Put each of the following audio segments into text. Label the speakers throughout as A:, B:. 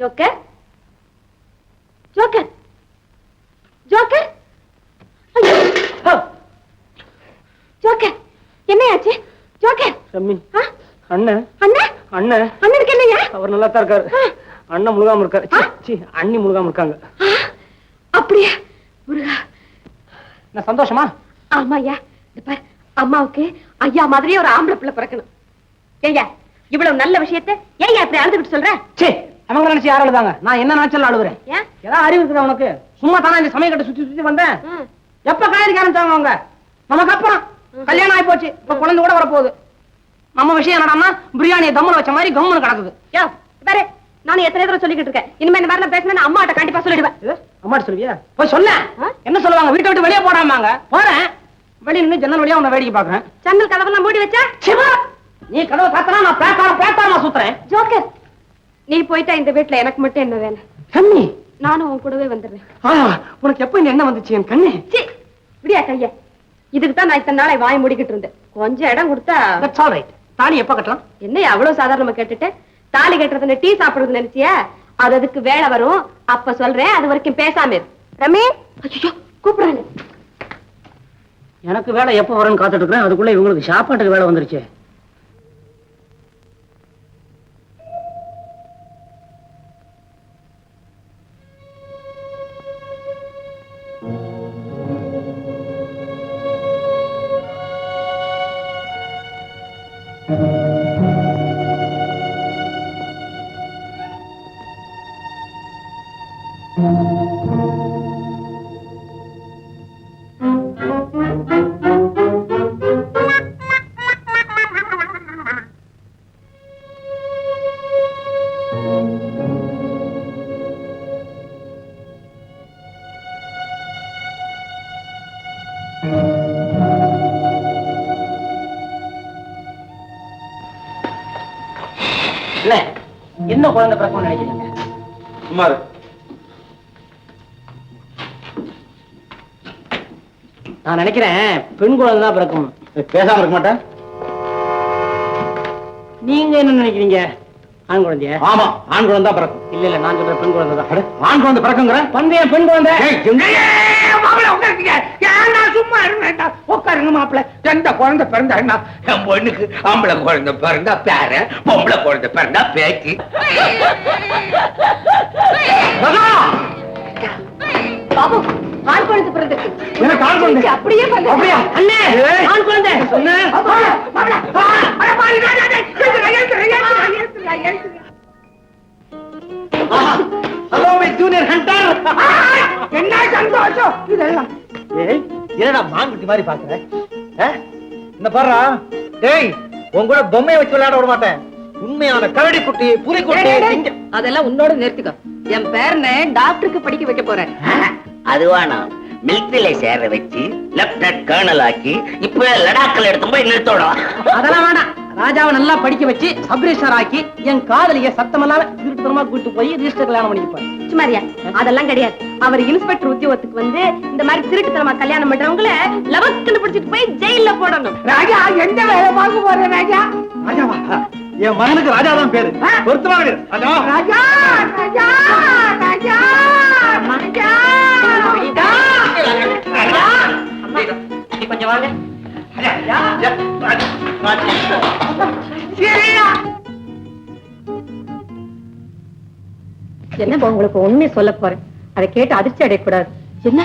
A: Joker joker joker joker என்னையாச்சு joker?
B: அண்ணன்
A: அண்ணன்
B: அண்ணன்
A: அண்ணனுக்கு என்னையா?
B: அவர் நல்லா தான் இருக்காரு. அண்ணன் முழுகாம இருக்காரு. அண்ணி முழுகாம இருக்காங்க.
A: அப்படியா முருகா?
B: நான் சந்தோஷமா?
A: ஆமா ஐயா. அம்மாவுக்கு ஐயா மாதிரியே ஒரு ஆம்பளை பிள்ளை பிறக்கணும். ஏய்யா இவ்வளவு நல்ல விஷயத்தை ஏன் அப்படி அழுதுகிட்டு சொல்ற?
B: அவங்க நினைச்சு யாரும் அழுதாங்க? நான் என்ன நினைச்சாலும் அழுகுறேன். ஏதாவது அறிவு இருக்குதா உனக்கு? சும்மா தானே இந்த சமயம் கட்ட சுத்தி சுத்தி வந்தேன். எப்ப காயடிக்க ஆரம்பிச்சாங்க அவங்க? நமக்கு அப்புறம் கல்யாணம் ஆகி போச்சு. இப்ப குழந்தை கூட வரப்போகுது. நம்ம விஷயம் என்னடான்னா பிரியாணியை தம்முன்னு வச்ச மாதிரி கம்முன்னு கிடக்குது.
A: பாரு நானும் எத்தனை தடவை சொல்லிக்கிட்டு இருக்கேன். இனிமே இந்த மாதிரி பேசினா அம்மாட்ட கண்டிப்பா சொல்லிடுவேன்.
B: அம்மாட்ட சொல்லுவியா? போய் சொல்ல. என்ன சொல்லுவாங்க? வீட்டை விட்டு வெளியே போடாமாங்க. போறேன். வெளியே நின்று ஜன்னல் வழியா உன்னை வேடிக்கை பாக்குறேன்.
A: ஜன்னல் கதவெல்லாம் மூடி வச்சா?
B: நீ கதவை சாத்தனா நான் பேக்காம சுத்துறேன்.
A: ஜோக்கர் நீ போயிட்டா இந்த வீட்டுல எனக்கு மட்டும் என்ன வேலை?
B: கண்ணி
A: நானும் உன் கூடவே வந்துடுறேன்.
B: உனக்கு எப்ப இந்த எண்ணம் வந்துச்சு என் கண்ணு?
A: விடியா கைய. இதுக்கு தான் நான் இத்தனை நாளை வாய் முடிக்கிட்டு இருந்தேன். கொஞ்சம் இடம் கொடுத்தா
B: தாலி எப்ப கட்டலாம்?
A: என்ன அவ்வளவு சாதாரணமா கேட்டுட்டு தாலி கட்டுறதுன்னு டீ சாப்பிடுறது நினைச்சியா? அது அதுக்கு வேலை வரும். அப்ப சொல்றேன். அது வரைக்கும் பேசாம இரு. ரமே கூப்பிடுறாங்க.
B: எனக்கு வேலை எப்ப வரும்னு காத்துட்டு இருக்கிறேன். அதுக்குள்ள இவங்களுக்கு சாப்பாட்டுக்கு வேலை வந்துருச்சு. என்ன குழந்தை பிறக்கும் நினைக்கிறீங்க?
C: சுமார்
B: நான் நினைக்கிறேன் பெண் குழந்தை தான் பிறக்கும்.
C: பேசாம இருக்க மாட்டேன்.
B: நீங்க என்ன நினைக்கிறீங்க? ஆண் குழந்தைய?
C: ஆமா, ஆண் குழந்தை தான் பிறக்கும்.
B: இல்ல இல்ல நான் சொல்ற பெண் குழந்தை தான்.
C: ஆண் குழந்தை பிறக்குங்கிற
B: பந்தயம் பெண் குழந்தை.
C: சும்மா இருங்க, உட்காருங்க மாப்பிள்ள. எந்த குழந்தை பிறந்தா என் பொண்ணுக்கு ஆம்பளை குழந்தை பிறந்தா பேர, பொம்பளை குழந்தை பிறந்தா பேச்சு.
A: பாபு ஆண் குழந்தை பிறந்திருக்கு.
B: எனக்கு ஆண் குழந்தை
A: அப்படியே
B: அப்படியா? அண்ணே ஆண் குழந்தை சொன்ன. Hello my junior hunter.
C: என்ன சந்தோஷம் இதெல்லாம்.
B: ஏய் என்னடா மாங்குட்டி மாதிரி பாக்குற? என்ன பாருடா. டேய் உன் கூட பொம்மையை வச்சு விளையாட விட மாட்டேன். உண்மையான கரடி குட்டி புலி குட்டி.
A: அதெல்லாம் உன்னோட நிறுத்திக்கோ. என் பேரனை டாக்டருக்கு படிக்க வைக்க போறேன்.
D: அதுவானா மிலிட்டரியில சேர வச்சு லெப்டினன்ட் கர்னல் ஆக்கி இப்ப லடாக்ல எடுத்து போய் நிறுத்தோடும்.
B: அதெல்லாம் வேணாம். ராஜாவை நல்லா படிக்க வச்சு சப்ரிஷர் ஆக்கி என் காதலிய சத்தமெல்லாம் திருத்தமா கூட்டு போய் ரிஜிஸ்டர் கல்யாணம் பண்ணிப்பாரு.
A: சுமாரியா அதெல்லாம் கிடையாது. அவர் இன்ஸ்பெக்டர் உத்தியோகத்துக்கு வந்து இந்த மாதிரி திருட்டுத்தனமா கல்யாணம் பண்றவங்கள லவக்குன்னு பிடிச்சிட்டு போய் ஜெயில போடணும்.
C: ராஜா எந்த வேலை பார்க்க போற ராஜா?
B: ராஜாவா? என் மகனுக்கு ராஜா தான் பேரு. பொருத்தமாக ராஜா
C: ராஜா ராஜா ராஜா
B: கொஞ்சம் வாங்க.
A: என்ன உங்களுக்கு உண்மையை சொல்ல போறேன். அதை கேட்டு அதிர்ச்சி அடையக்கூடாது. என்ன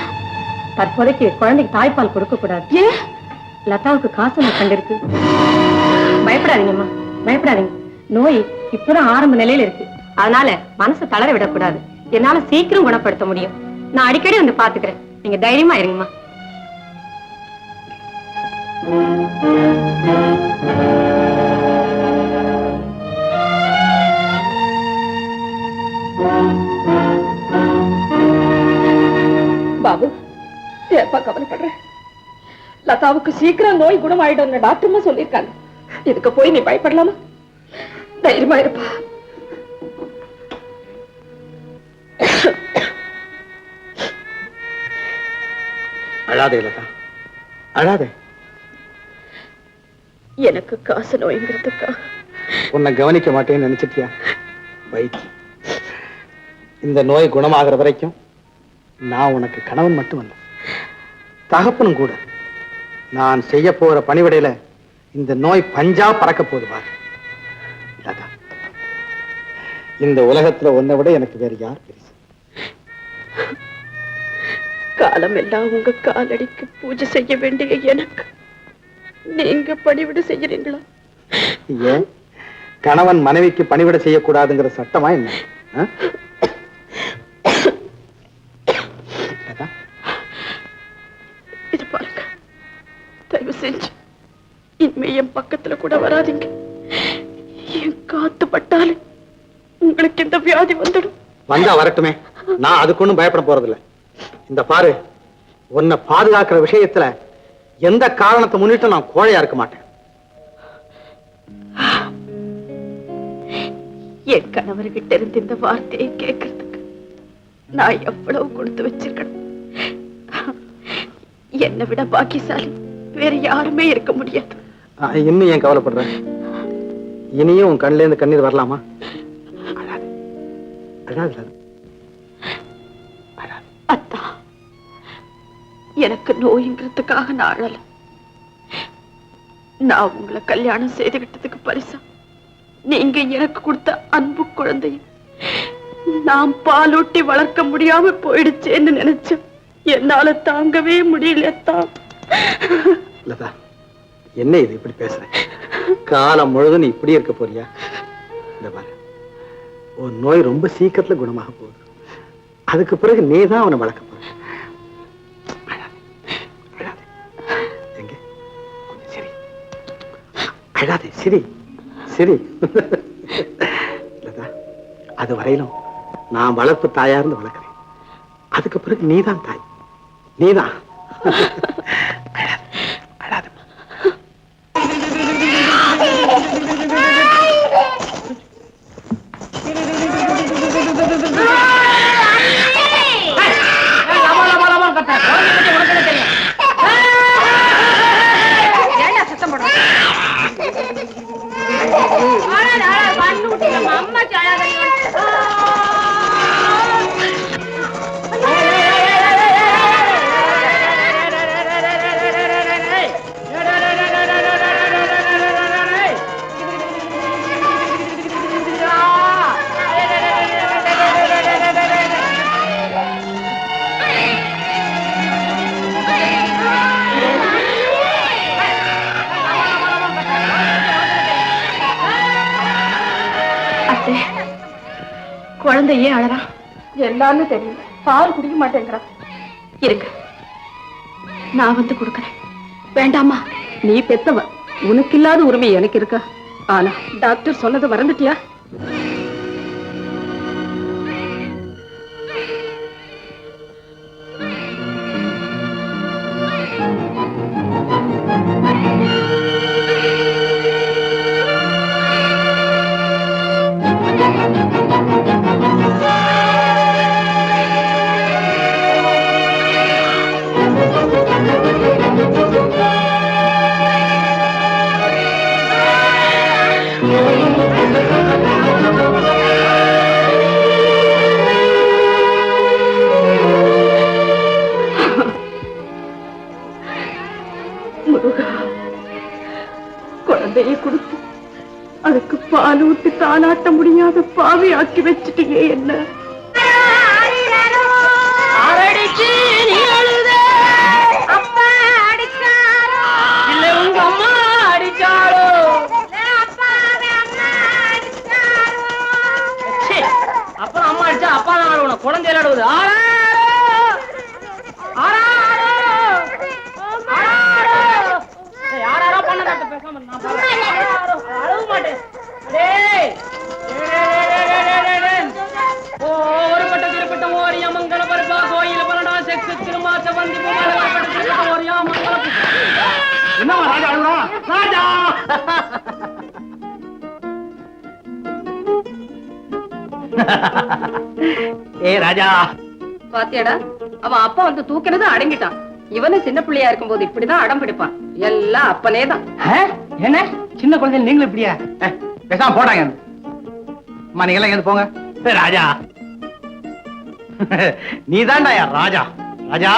A: தற்போதைக்கு குழந்தைக்கு தாய்ப்பால் கொடுக்க கூடாது. ஏன்? லதாவுக்கு காசு கண்டிருக்கு. பயப்படாதீங்கம்மா, பயப்படாதீங்க. நோய் இப்பதான் ஆரம்ப நிலையில இருக்கு. அதனால மனசு தளர விடக்கூடாது. என்னால சீக்கிரம் குணப்படுத்த முடியும். நான் அடிக்கடி வந்து பாத்துக்கிறேன். நீங்க தைரியமா இருங்கம்மா. பாபு ஏப்பா கவலைப்படுற? லதாவுக்கு சீக்கிரம் நோய் குணமாயிடும் டாக்டர்மா சொல்லிருக்காங்க. இதுக்கு போய் நீ பயப்படலாமா? தைரியமா இருப்பா.
C: அழாதே லதா, அழாதே.
A: எனக்கு காசு நோய்ங்கிறதுக்கா
C: உன்னை கவனிக்க மாட்டேன்னு நினைச்சிட்டியா? வைத்தி
B: இந்த நோய் குணமாகிற வரைக்கும் நான் உனக்கு கணவன் மட்டும் அல்ல, தகப்பனும் கூட. நான் செய்ய போற பணிவிடையில இந்த நோய் பஞ்சா பறக்க போது பாரு. லதா, இந்த உலகத்துல உன்னை விட எனக்கு வேற யார் பெருசு?
E: காலம் எல்லாம் உங்க காலடிக்கு பூஜை செய்ய வேண்டிய எனக்கு நீங்க பணிவிட செய்யறீங்களா?
B: ஏன் கணவன் மனைவிக்கு பணிவிட செய்யக்கூடாதுங்கிற சட்டமா என்ன?
E: இது பாருங்க, தயவு செஞ்சு இனிமே என் பக்கத்துல கூட வராதீங்க. என் காத்து பட்டாலே உங்களுக்கு இந்த வியாதி வந்துடும்.
B: வந்தா வரட்டுமே, நான் அதுக்கு ஒண்ணும் பயப்பட போறதில்லை. இந்த பாரு, உன்னை பாதுகாக்கிற விஷயத்துல எந்த காரணத்தை முன்னிட்டு நான் கோழையா இருக்க மாட்டேன்.
E: என் கணவர்கிட்ட இருந்து இந்த வார்த்தையை கேட்கறதுக்கு நான் எவ்வளவு கொடுத்து வச்சிருக்கணும். என்னை விட பாக்கியசாலி வேற யாருமே இருக்க முடியாது.
B: இன்னும் ஏன் கவலைப்படுற? இனியும் உன் கண்ணுல இருந்து கண்ணீர் வரலாமா?
E: அத்தா, எனக்கு நோய்ங்கிறதுக்காக நான் அழல. நான் உங்களை கல்யாணம் செய்துகிட்டதுக்கு பரிசா நீங்க எனக்கு கொடுத்த அன்பு குழந்தையும் நான் பாலூட்டி வளர்க்க முடியாம போயிடுச்சேன்னு நினைச்சேன். என்னால தாங்கவே முடியலத்தா.
B: லதா, என்ன இது இப்படி பேசுற? காலம் முழுதும் நீ இப்படி இருக்க போறியா? இந்த பாரு, உன் நோய் ரொம்ப சீக்கிரத்துல குணமாக போகுது. அதுக்கு பிறகு நீதான் அவனை வளர்க்க போற. எங்க கொஞ்சம் சரி, அழாதே, சரி சரி. லதா, அது வரையிலும் நான் வளர்ப்பு தாயா இருந்து வளர்க்கிறேன். அதுக்கு பிறகு நீதான் தாய், நீதான். அழாத.
E: குழந்தை ஏன் அழறா? எல்லாரும் தெரியும், பால் குடிக்க மாட்டேங்கிறா. இருங்க, நான் வந்து கொடுக்கறேன். வேண்டாமா?
A: நீ பெத்தவ, உனக்கு இல்லாத உரிமை எனக்கு இருக்கா? ஆனா டாக்டர் சொன்னதை மறந்துட்டியா?
E: குழந்தையை கொடுத்து அதுக்கு பால் ஊட்டி தாளாட்ட முடியாத பாவி ஆக்கி வச்சுட்டீங்க என்ன.
B: அப்புறம் அம்மா அடிச்சா அப்பா தான் ஆடுவணும். குழந்தை விளையாடுவது யாரோ பண்ண பேசாம அழுவ மாட்டேன். ஒரு பட்ட திருப்பட்டம் ஓரியா மங்கள பருப்பா கோயில பலடா செக்கு திருமாச்ச வந்தி ஓரியா மங்கள. என்னமா ராஜா அழுவா? ராஜா ஏ ராஜா,
A: பாத்தியாடா, அவன் அப்பா வந்து தூக்கினது அடங்கிட்டான். இவனு சின்ன பிள்ளையா இருக்கும் போது இப்படிதான் அடம் பிடிப்பான். எல்லாம் அப்பனே தான்.
B: என்ன சின்ன குழந்தைங்க நீங்களும் இப்படியா? பேசாம போடாங்க. அம்மா, நீங்க எல்லாம் இங்க போங்க. ராஜா, நீதான்டா ராஜா ராஜா